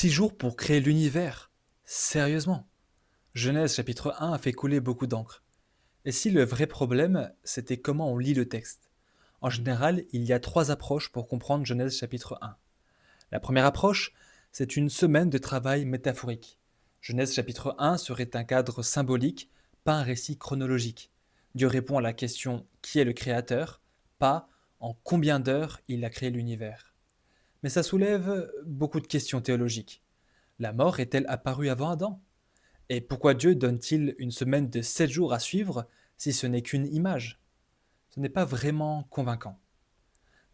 6 jours pour créer l'univers? Sérieusement? Genèse chapitre 1 a fait couler beaucoup d'encre. Et si le vrai problème, c'était comment on lit le texte? En général, il y a 3 approches pour comprendre Genèse chapitre 1. La première approche, c'est une semaine de travail métaphorique. Genèse chapitre 1 serait un cadre symbolique, pas un récit chronologique. Dieu répond à la question qui est le créateur, pas en combien d'heures il a créé l'univers. Mais ça soulève beaucoup de questions théologiques. La mort est-elle apparue avant Adam? Et pourquoi Dieu donne-t-il une semaine de 7 jours à suivre si ce n'est qu'une image? Ce n'est pas vraiment convaincant.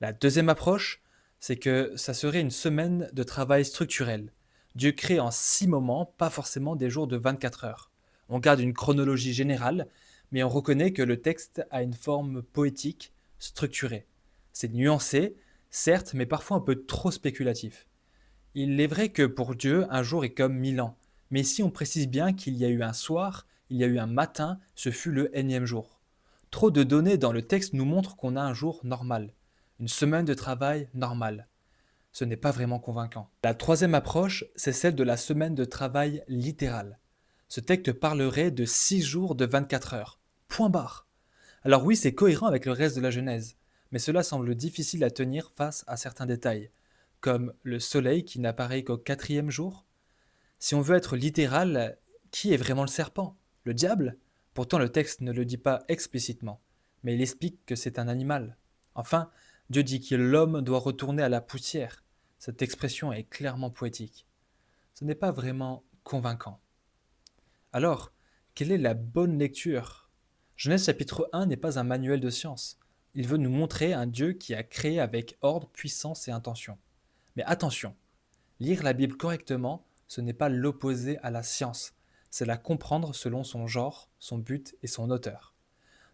La deuxième approche, c'est que ça serait une semaine de travail structurel. Dieu crée en 6 moments, pas forcément des jours de 24 heures. On garde une chronologie générale, mais on reconnaît que le texte a une forme poétique, structurée. C'est nuancé, certes, mais parfois un peu trop spéculatif. Il est vrai que pour Dieu, un jour est comme 1000 ans. Mais si on précise bien qu'il y a eu un soir, il y a eu un matin, ce fut le énième jour. Trop de données dans le texte nous montrent qu'on a un jour normal, une semaine de travail normale. Ce n'est pas vraiment convaincant. La troisième approche, c'est celle de la semaine de travail littérale. Ce texte parlerait de 6 jours de 24 heures. Point barre. Alors oui, c'est cohérent avec le reste de la Genèse, mais cela semble difficile à tenir face à certains détails, comme le soleil qui n'apparaît qu'au quatrième jour. Si on veut être littéral, qui est vraiment le serpent? Le diable? Pourtant le texte ne le dit pas explicitement, mais il explique que c'est un animal. Enfin, Dieu dit que l'homme doit retourner à la poussière. Cette expression est clairement poétique. Ce n'est pas vraiment convaincant. Alors, quelle est la bonne lecture? Genèse chapitre 1 n'est pas un manuel de science. Il veut nous montrer un Dieu qui a créé avec ordre, puissance et intention. Mais attention, lire la Bible correctement, ce n'est pas l'opposer à la science, c'est la comprendre selon son genre, son but et son auteur.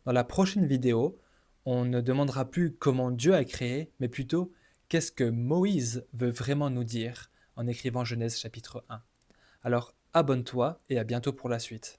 Dans la prochaine vidéo, on ne demandera plus comment Dieu a créé, mais plutôt qu'est-ce que Moïse veut vraiment nous dire en écrivant Genèse chapitre 1. Alors abonne-toi et à bientôt pour la suite.